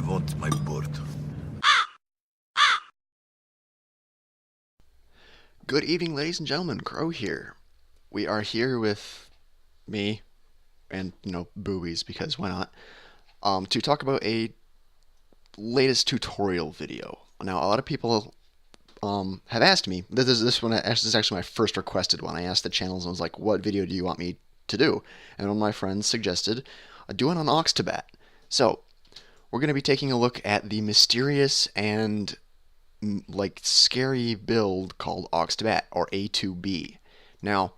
I want my bird. Good evening, ladies and gentlemen. Krow here. We are here with me and, boobies, because why not? To talk about a latest tutorial video. Now, a lot of people have asked me. This is actually my first requested one. I asked the channels and was like, "What video do you want me to do?" And one of my friends suggested doing on Aux2Batt. So we're going to be taking a look at the mysterious and scary build called Aux2Batt, or A2B. Now,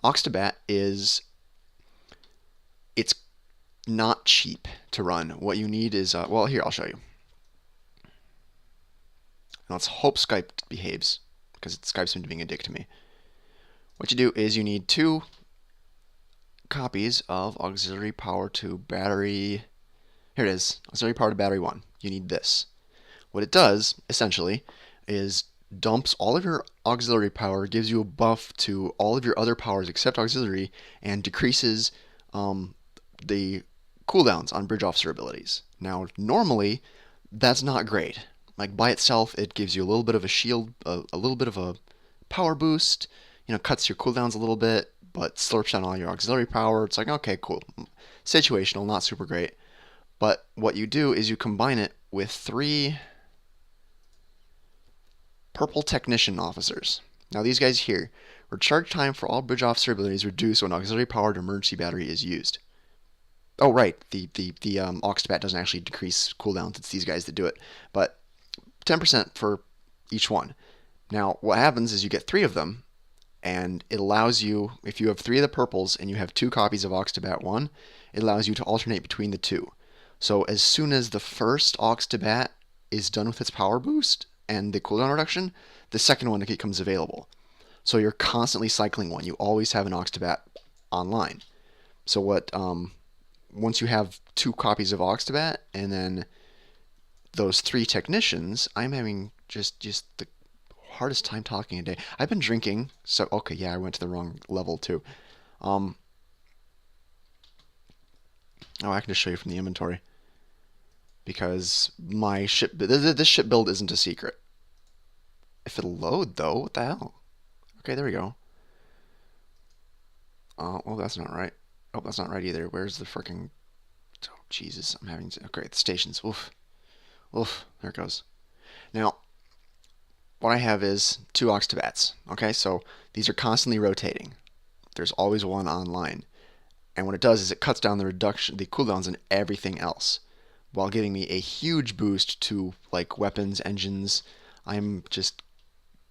Aux2Batt it's not cheap to run. What you need is well, here, I'll show you. Now, let's hope Skype behaves, because Skype's been being a dick to me. What you do is you need 2 copies of auxiliary power to battery. Here it is, auxiliary power to battery 1. You need this. What it does, essentially, is dumps all of your auxiliary power, gives you a buff to all of your other powers except auxiliary, and decreases the cooldowns on bridge officer abilities. Now, normally, that's not great. Like, by itself, it gives you a little bit of a shield, a little bit of a power boost, cuts your cooldowns a little bit, but slurps down all your auxiliary power. It's like, okay, cool. Situational, not super great. But what you do is you combine it with 3 purple technician officers. Now, these guys here, recharge time for all bridge officer abilities reduced when auxiliary powered emergency battery is used. Oh, right, the Aux2Batt doesn't actually decrease cooldowns. It's these guys that do it. But 10% for each one. Now, what happens is you get 3 of them, and it allows you, if you have 3 of the purples and you have 2 copies of Aux2Batt 1, it allows you to alternate between the 2. So as soon as the first Aux2Batt is done with its power boost and the cooldown reduction, the second one becomes available. So you're constantly cycling one. You always have an Aux2Batt online. So once you have 2 copies of Aux2Batt and then those 3 technicians, I'm having just the hardest time talking today. I've been drinking, so okay, yeah, I went to the wrong level too. Oh, I can just show you from the inventory, because my this ship build isn't a secret. If it'll load though, what the hell? Okay, there we go. Well, that's not right. Oh, that's not right either. Where's the freaking? Oh, Jesus, I'm having to. Okay, the stations. Oof, oof. There it goes. Now, what I have is 2 Aux2Batts. Okay, so these are constantly rotating. There's always one online, and what it does is it cuts down the cooldowns and everything else, while giving me a huge boost to like weapons, engines. I'm just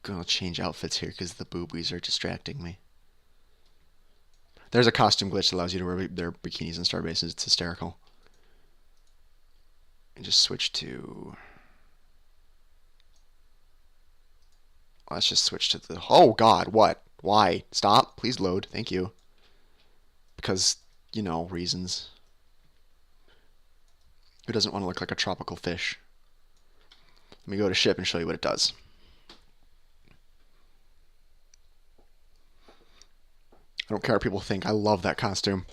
gonna change outfits here because the boobies are distracting me. There's a costume glitch that allows you to wear their bikinis in starbases. It's hysterical. And just switch to. Let's just switch to the. Oh God, what? Why? Stop! Please load. Thank you. Because, reasons. Who doesn't want to look like a tropical fish? Let me go to ship and show you what it does. I don't care what people think. I love that costume.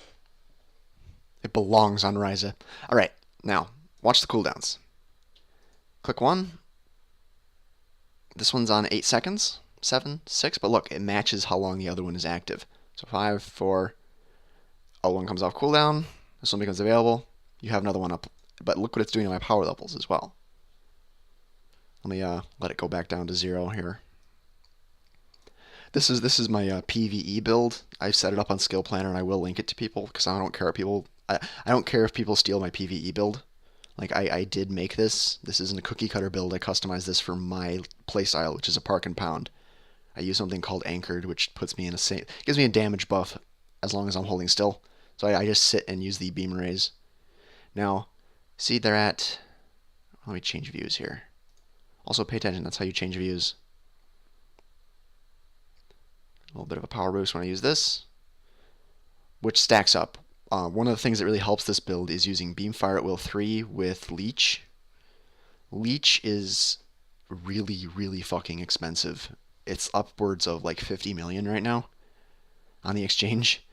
It belongs on Ryza. Alright, now, watch the cooldowns. Click 1. This one's on 8 seconds. 7, 6, but look, it matches how long the other one is active. So 5, 4, one comes off cooldown. This one becomes available. You have another one up. But look what it's doing to my power levels as well. Let me let it go back down to 0 here. This is my PvE build. I've set it up on Skill Planner, and I will link it to people because I don't care if people. I don't care if people steal my PvE build. Like I did make this. This isn't a cookie cutter build. I customized this for my playstyle, which is a park and pound. I use something called Anchored, which puts me in gives me a damage buff as long as I'm holding still. So I just sit and use the beam rays. Now, see they're at. Let me change views here. Also pay attention. That's how you change views. A little bit of a power boost when I use this, which stacks up. One of the things that really helps this build is using Beamfire at Will 3 with Leech. Leech is really, really fucking expensive. It's upwards of like 50 million right now on the exchange.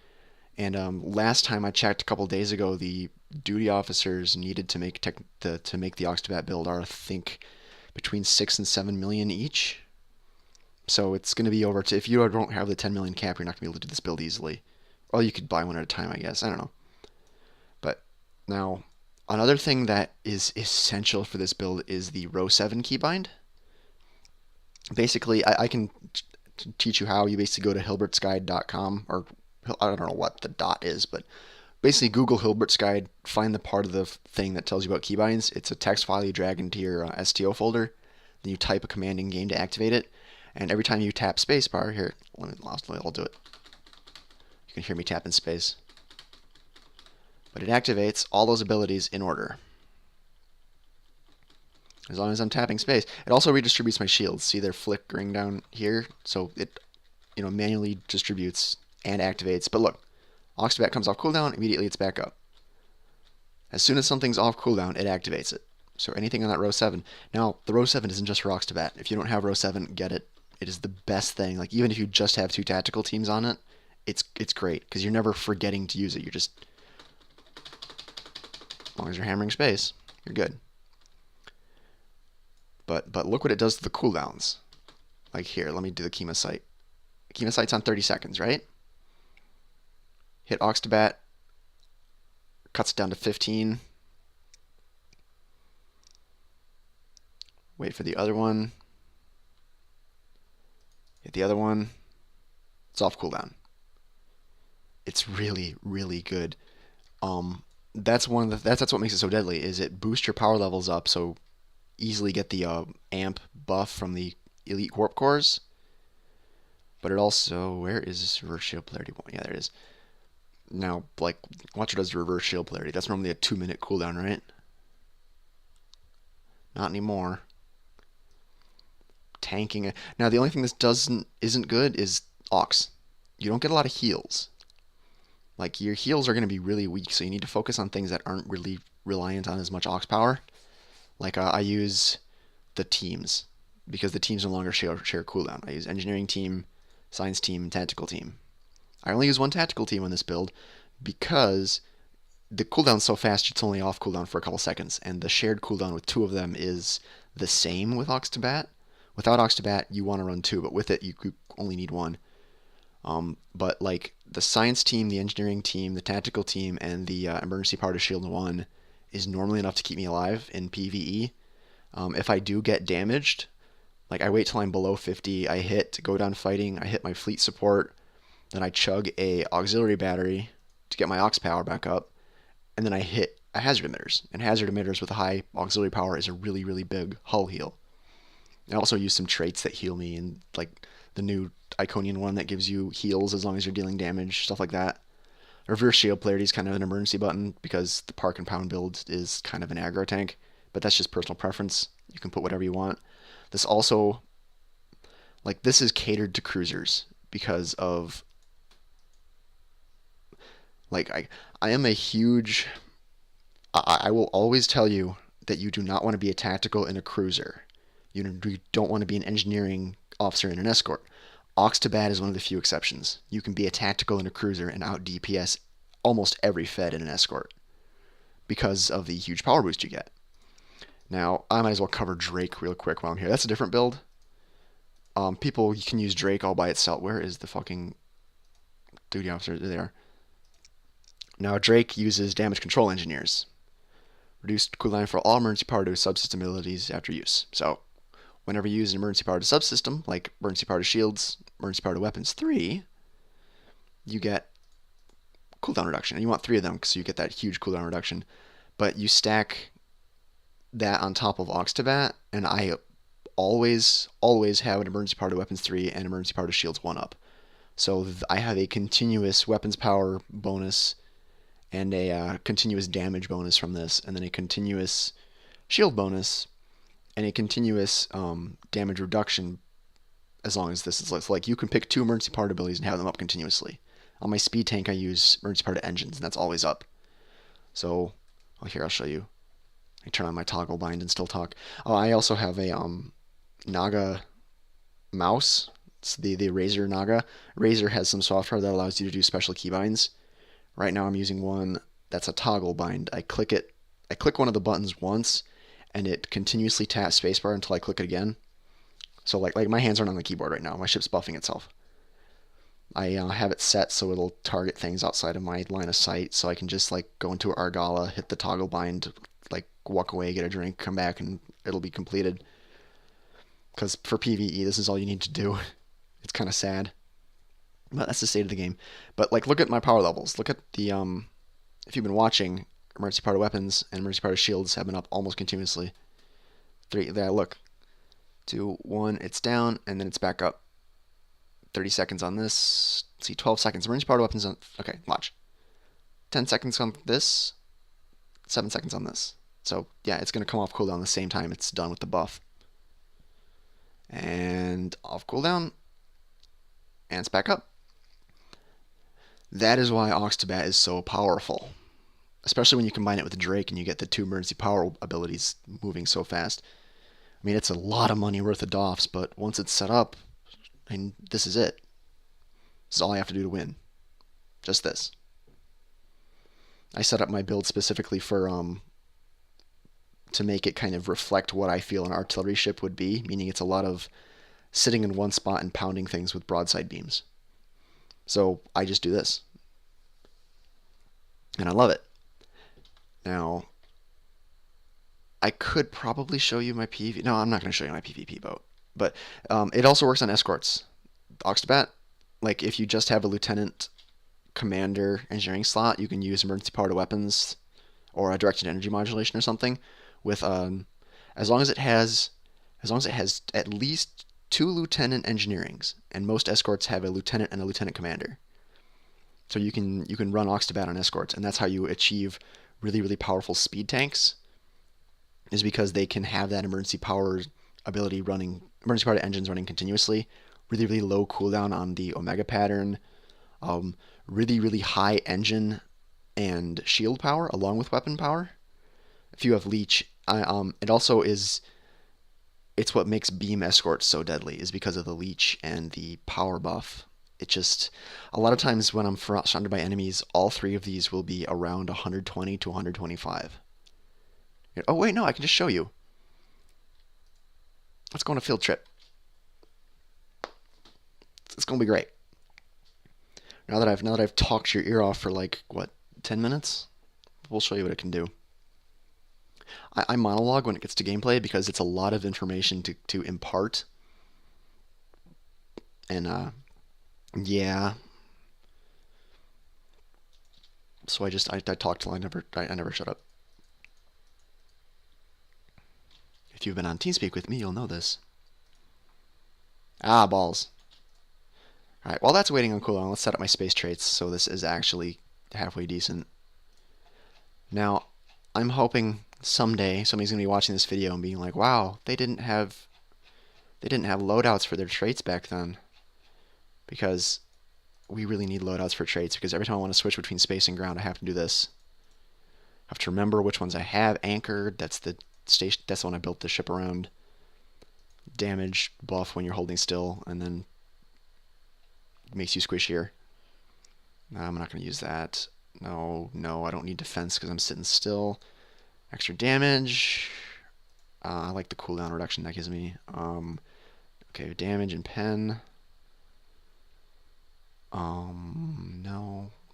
And last time I checked a couple days ago, the duty officers needed to make to make the Aux2Batt build are, I think, between 6 and 7 million each. So it's going to be over to, if you don't have the 10 million cap, you're not going to be able to do this build easily. Well, you could buy one at a time, I guess. I don't know. But now, another thing that is essential for this build is the row 7 keybind. Basically, I can teach you how. You basically go to hilbertsguide.com, or I don't know what the dot is, but basically Google Hilbert's Guide, find the part of the thing that tells you about keybinds. It's a text file you drag into your STO folder. Then you type a command in game to activate it. And every time you tap spacebar, here, I'll do it. You can hear me tapping space. But it activates all those abilities in order. As long as I'm tapping space. It also redistributes my shields. See, they're flickering down here, so it manually distributes and activates. But look, Aux2Batt comes off cooldown, immediately it's back up. As soon as something's off cooldown, it activates it. So anything on that row 7. Now, the row 7 isn't just for Aux2Batt. If you don't have row 7, get it. It is the best thing. Like, even if you just have 2 tactical teams on it, it's great, because you're never forgetting to use it. You're just, as long as you're hammering space, you're good. But look what it does to the cooldowns. Like here, let me do the Kima sight. Kima sight's on 30 seconds, right? Hit Aux2Batt, cuts it down to 15. Wait for the other one. Hit the other one. It's off cooldown. It's really, really good. That's what makes it so deadly. Is it boosts your power levels up, so easily get the amp buff from the elite warp cores. But it also, where is reverse shield polarity? Yeah, there it is. Now, like, watch what it does to reverse shield polarity. That's normally a 2-minute cooldown, right? Not anymore. Tanking. Now, the only thing this isn't good is Aux. You don't get a lot of heals. Like, your heals are going to be really weak, so you need to focus on things that aren't really reliant on as much Aux power. Like, I use the teams, because the teams no longer share cooldown. I use engineering team, science team, and tactical team. I only use one tactical team on this build because the cooldown's so fast it's only off cooldown for a couple seconds, and the shared cooldown with 2 of them is the same with Aux2Batt. Without Aux2Batt, you want to run 2, but with it, you only need 1. But like the science team, the engineering team, the tactical team, and the emergency power to shield 1 is normally enough to keep me alive in PvE. If I do get damaged, like I wait till I'm below 50, I hit go down fighting, I hit my fleet support, then I chug a auxiliary battery to get my aux power back up, and then I hit a hazard emitters. And hazard emitters with a high auxiliary power is a really, really big hull heal. I also use some traits that heal me, and like the new Iconian one that gives you heals as long as you're dealing damage, stuff like that. Reverse shield polarity is kind of an emergency button because the park and pound build is kind of an aggro tank, but that's just personal preference. You can put whatever you want. This also, like, this is catered to cruisers because of, like, I am a huge, I will always tell you that you do not want to be a tactical in a cruiser. You don't want to be an engineering officer in an escort. Aux2Batt is one of the few exceptions. You can be a tactical in a cruiser and out DPS almost every fed in an escort because of the huge power boost you get. Now, I might as well cover Drake real quick while I'm here. That's a different build. People, you can use Drake all by itself. Where is the fucking duty officer? There they are. Now, Drake uses damage control engineers. Reduced cooldown for all emergency power to subsystem abilities after use. So, whenever you use an emergency power to subsystem, like emergency power to shields, emergency power to weapons 3, you get cooldown reduction. And you want 3 of them so you get that huge cooldown reduction. But you stack that on top of Aux2Batt, and I always have an emergency power to weapons 3 and emergency power to shields 1 up. So I have a continuous weapons power bonus and a continuous damage bonus from this, and then a continuous shield bonus and a continuous damage reduction as long as this is like you can pick 2 emergency powered abilities and have them up continuously. On my speed tank I use emergency powered engines, and that's always up. So, here I'll show you. I turn on my toggle bind and still talk. Oh, I also have a Naga mouse. It's the Razer Naga. Razer has some software that allows you to do special keybinds. Right now I'm using one that's a toggle bind. I click one of the buttons once, and it continuously taps spacebar until I click it again. So like my hands aren't on the keyboard right now. My ship's buffing itself. I have it set so it'll target things outside of my line of sight, so I can just like go into Argala, hit the toggle bind, like walk away, get a drink, come back, and it'll be completed. Because for PvE, this is all you need to do. It's kind of sad, but that's the state of the game. But like, look at my power levels. Look at the if you've been watching, emergency power weapons and emergency power shields have been up almost continuously. 3, there, look. 2, 1, it's down, and then it's back up. 30 seconds on this. Let's see, 12 seconds. Emergency powered weapons on. Okay, watch. 10 seconds on this. 7 seconds on this. So, yeah, it's going to come off cooldown the same time it's done with the buff. And off cooldown. And it's back up. That is why Aux2Batt is so powerful. Especially when you combine it with the Drake and you get the 2 emergency power abilities moving so fast. I mean, it's a lot of money worth of doffs, but once it's set up, and this is it. This is all I have to do to win. Just this. I set up my build specifically for to make it kind of reflect what I feel an artillery ship would be, meaning it's a lot of sitting in one spot and pounding things with broadside beams. So I just do this. And I love it. Now, I could probably show you my PvP. No, I'm not going to show you my PvP boat. But it also works on escorts. Aux2Batt, like if you just have a lieutenant commander engineering slot, you can use emergency powered weapons or a directed energy modulation or something with as long as it has at least 2 lieutenant engineerings, and most escorts have a lieutenant and a lieutenant commander. So you can run Aux2Batt on escorts, and that's how you achieve really, really powerful speed tanks, is because they can have that emergency power ability running, emergency powered engines running continuously, really, really low cooldown on the Omega pattern, really, really high engine and shield power along with weapon power. If you have leech, it also is, it's what makes beam escorts so deadly, is because of the leech and the power buff. It just, a lot of times when I'm surrounded by enemies, all 3 of these will be around 120 to 125. Oh wait, no, I can just show you. Let's go on a field trip. It's gonna be great. Now that I've talked your ear off for like what, 10 minutes, we'll show you what it can do. I monologue when it gets to gameplay because it's a lot of information to impart. And yeah. So I talk till I never shut up. If you've been on TeamSpeak with me, you'll know this. Ah, balls. Alright, while that's waiting on cooldown, let's set up my space traits so this is actually halfway decent. Now, I'm hoping someday somebody's going to be watching this video and being like, wow, they didn't have loadouts for their traits back then. Because we really need loadouts for traits, because every time I want to switch between space and ground, I have to do this. I have to remember which ones I have anchored. That's the station. That's the one I built the ship around. Damage buff when you're holding still, and then it makes you squishier. No, I'm not going to use that. No, I don't need defense because I'm sitting still. Extra damage. I like the cooldown reduction that gives me. Okay, damage and pen.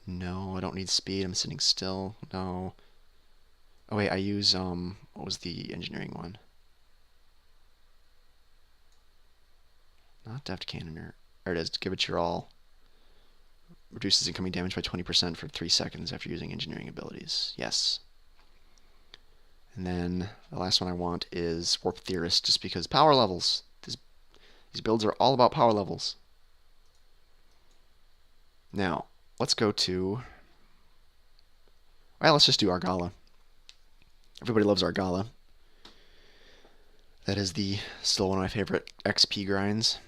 No, I don't need speed. I'm sitting still. No. Oh wait, I use what was the engineering one? Not deft cannoner. There it is. Give it your all. Reduces incoming damage by 20% for 3 seconds after using engineering abilities. Yes. And then the last one I want is Warp Theorist, just because power levels. These builds are all about power levels. Now, let's go to... Well, let's just do Argala. Everybody loves Argala. That is still one of my favorite XP grinds.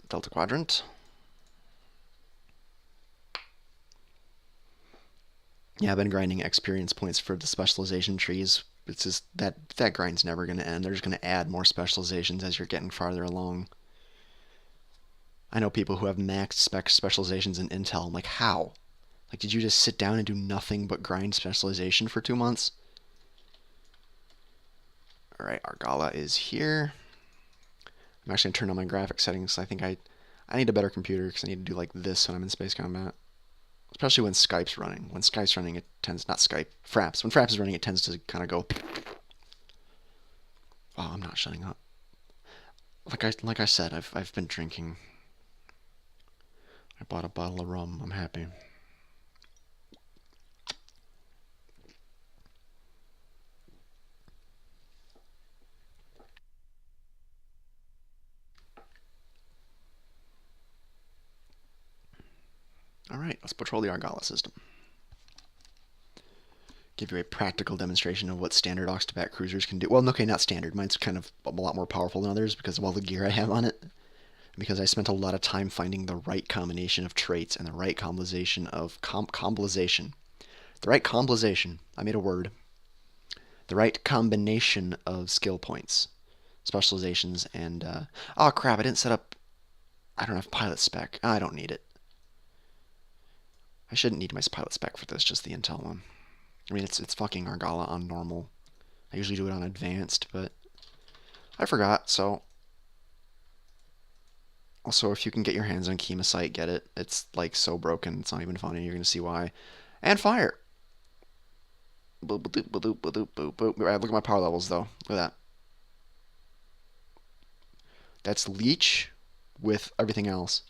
Delta Quadrant. Yeah, I've been grinding experience points for the specialization trees. It's just that grind's never going to end. They're just going to add more specializations as you're getting farther along. I know people who have maxed specializations in Intel. I'm like, how? Like, did you just sit down and do nothing but grind specialization for 2 months? Alright, Argala is here. I'm actually going to turn on my graphics settings. I think I need a better computer because I need to do like this when I'm in space combat. Especially when Skype's running. When Skype's running, it tends... Not Skype. Fraps. When Fraps is running, it tends to kind of go... Oh, I'm not shutting up. Like I said, I've been drinking. I bought a bottle of rum. I'm happy. Alright, let's patrol the Argala system. Give you a practical demonstration of what standard Aux2Batt cruisers can do. Well, okay, not standard. Mine's kind of a lot more powerful than others because of all the gear I have on it. Because I spent a lot of time finding the right combination of traits and the right combination of comblization. The right combination. I made a word. The right combination of skill points, specializations, and oh crap! I didn't set up. I don't have pilot spec. I don't need it. I shouldn't need my pilot spec for this. Just the intel one. I mean, it's fucking Argala on normal. I usually do it on advanced, but I forgot. So also, if you can get your hands on Chemocyte, get it. It's like so broken, it's not even funny. You're gonna see why. And fire. Boop, boop, boop, boop, boop, boop. Right, look at my power levels, though. Look at that. That's leech with everything else.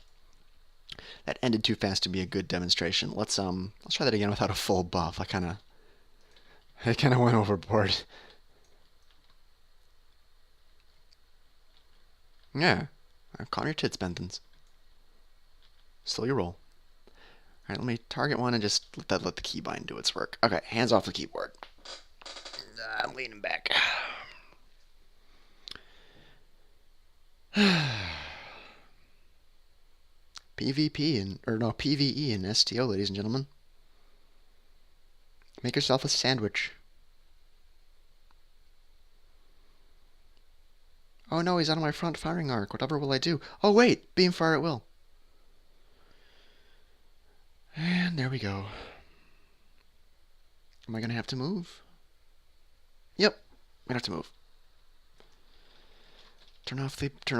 That ended too fast to be a good demonstration. Let's try that again without a full buff. I kind of went overboard. Yeah. Calm your tits, Bentons. Slow your roll. Alright, let me target one and just let the keybind do its work. Okay, hands off the keyboard. I'm leaning back. PvP PvE and STO, ladies and gentlemen. Make yourself a sandwich. Oh no, he's out of my front firing arc. Whatever will I do? Oh wait, beam fire at will. And there we go. Am I gonna have to move? Yep, I'm gonna have to move. Turn off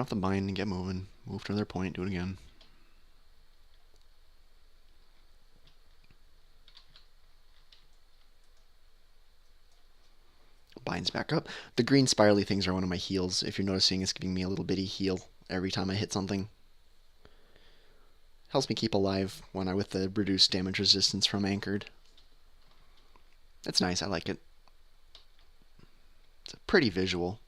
the mine and get moving. Move to another point. Do it again. Binds back up. The green spirally things are one of my heals. If you're noticing, it's giving me a little bitty heal every time I hit something. Helps me keep alive with the reduced damage resistance from anchored. It's nice. I like it. It's a pretty visual.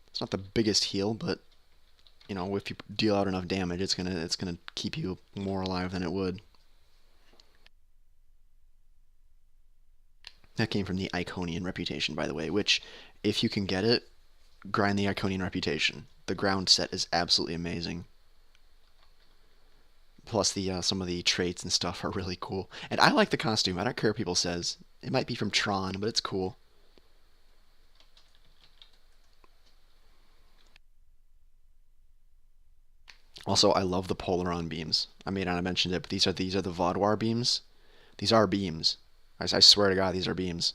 It's not the biggest heal, but you know, if you deal out enough damage, it's gonna keep you more alive than it would. That came from the Iconian reputation, by the way, which, if you can get it, grind the Iconian reputation. The ground set is absolutely amazing. Plus, some of the traits and stuff are really cool. And I like the costume. I don't care what people says. It might be from Tron, but it's cool. Also, I love the Polaron beams. I mentioned it, but these are the Vaudoir beams. These are beams. I swear to God, these are beams.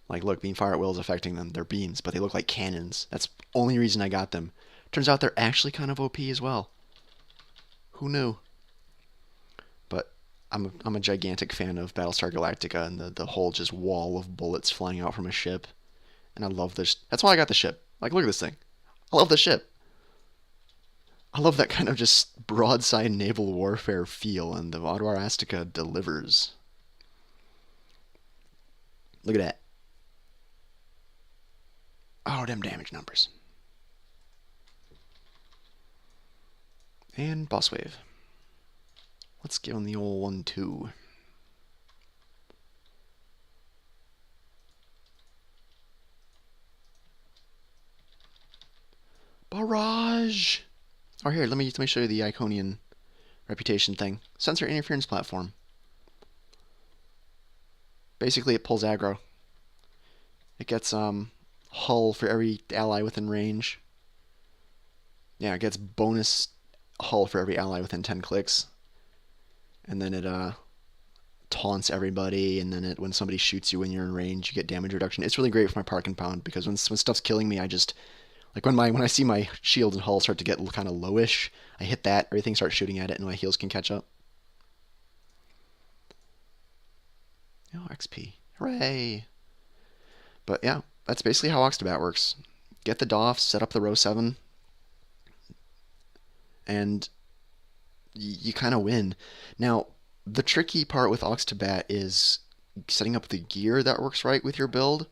Like, look, beam fire at will is affecting them. They're beams, but they look like cannons. That's the only reason I got them. Turns out they're actually kind of OP as well. Who knew? But I'm a gigantic fan of Battlestar Galactica and the whole just wall of bullets flying out from a ship. And I love this. That's why I got the ship. Like, look at this thing. I love the ship. I love that kind of just broadside naval warfare feel, and the Vaudoir Astica delivers. Look at that. Oh, them damage numbers. And boss wave. Let's give him the old 1-2. Barrage! Oh, here, let me show you the Iconian reputation thing. Sensor interference platform. Basically, it pulls aggro. It gets hull for every ally within range. Yeah, it gets bonus hull for every ally within 10 clicks. And then it taunts everybody, and then when somebody shoots you when you're in range, you get damage reduction. It's really great for my park and pound, because when stuff's killing me, I just like when I see my shield and hull start to get kind of lowish, I hit that, everything starts shooting at it, and my heals can catch up. Oh, XP. Hooray! But yeah, that's basically how Aux2Batt works. Get the DOF, set up the row 7, and you kind of win. Now, the tricky part with Aux2Batt is setting up the gear that works right with your build,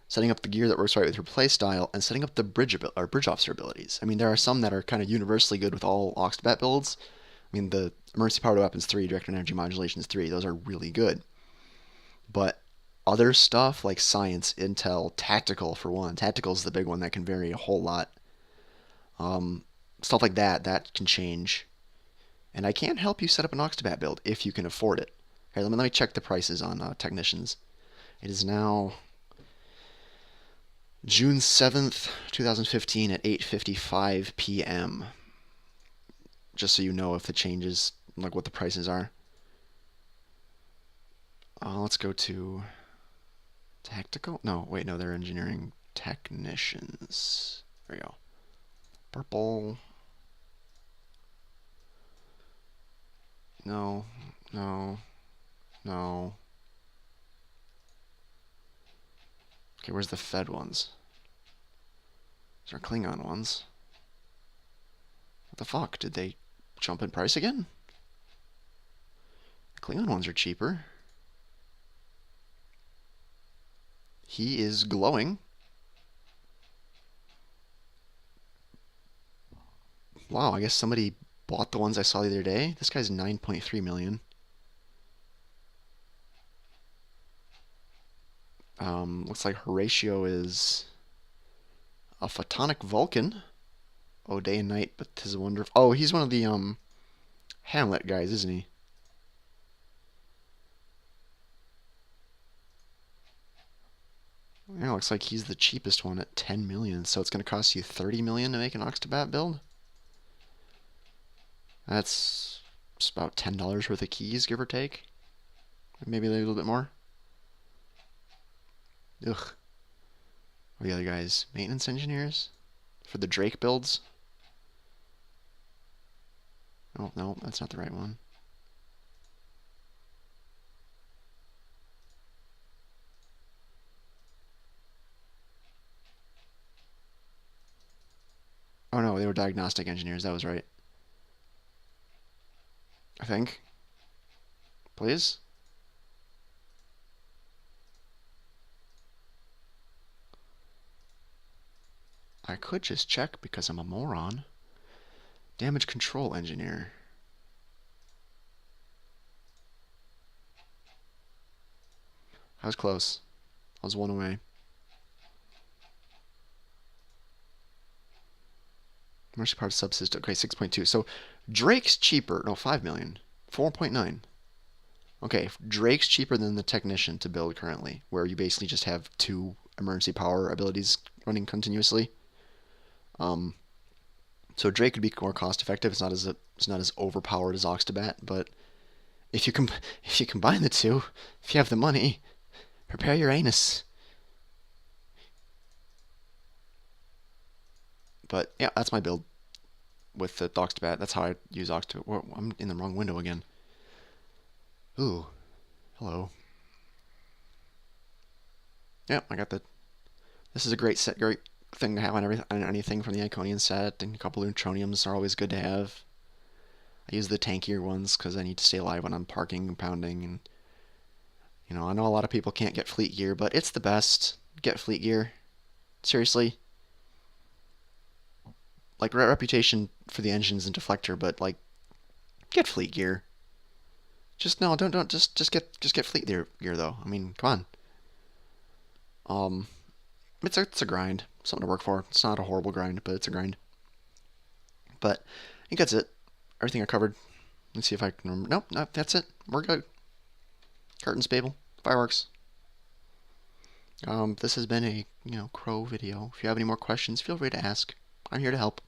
setting up the gear that works right with your playstyle, and setting up the bridge officer abilities. I mean, there are some that are kind of universally good with all Aux2Batt builds. I mean, the Emergency Powered Weapons 3, Direct Energy Modulations 3, those are really good. But other stuff like Science, Intel, Tactical, for one. Tactical is the big one that can vary a whole lot. Stuff like that can change. And I can help you set up an Aux2Batt build if you can afford it. Okay, let me check the prices on Technicians. It is now June 7th, 2015 at 8:55 p.m. Just so you know if the changes, like what the prices are. Let's go to Tactical. No, wait, no, they're Engineering Technicians. There we go. Purple. No, no, no. Okay, where's the Fed ones? These are Klingon ones. What the fuck? Did they jump in price again? The Klingon ones are cheaper. He is glowing. Wow, I guess somebody bought the ones I saw the other day. This guy's 9.3 million. Looks like Horatio is a photonic Vulcan. Oh, day and night, but 'tis a wonderful. Oh, he's one of the Hamlet guys, isn't he? Yeah, looks like he's the cheapest one at 10 million. So it's going to cost you 30 million to make an Aux2Batt build. That's just about $10 worth of keys, give or take. Maybe a little bit more. Ugh. What are the other guys? Maintenance engineers? For the Drake builds? Oh, no, that's not the right one. Oh no, they were diagnostic engineers, that was right. I think. Please? I could just check because I'm a moron. Damage control engineer. I was close. I was one away. Emergency part subsystem. Okay, 6.2. So Drake's cheaper. No, 5 million. 4.9. Okay, Drake's cheaper than the Technician to build currently, where you basically just have 2 emergency power abilities running continuously. So Drake could be more cost effective. It's not as overpowered as Aux2Batt, but if you combine the two, if you have the money, prepare your anus. But yeah, that's my build with the Aux2Batt. That's how I use Aux2Batt. I'm in the wrong window again. Ooh, hello. Yeah, I got the. This is a great thing to have on anything from the Iconian set, and a couple of neutroniums are always good to have. I use the tankier ones because I need to stay alive when I'm parking and pounding, and I know a lot of people can't get fleet gear, but it's the best. Get fleet gear. Seriously. Like, reputation for the engines and deflector, but like, get fleet gear. Just no, don't just get fleet gear though. I mean, come on. It's a grind, something to work for. It's not a horrible grind, but it's a grind. But I think that's it. Everything I covered. Let's see if I can remember. Nope, no, that's it. We're good. Curtains, Babel, fireworks. This has been a Krow video. If you have any more questions, feel free to ask. I'm here to help.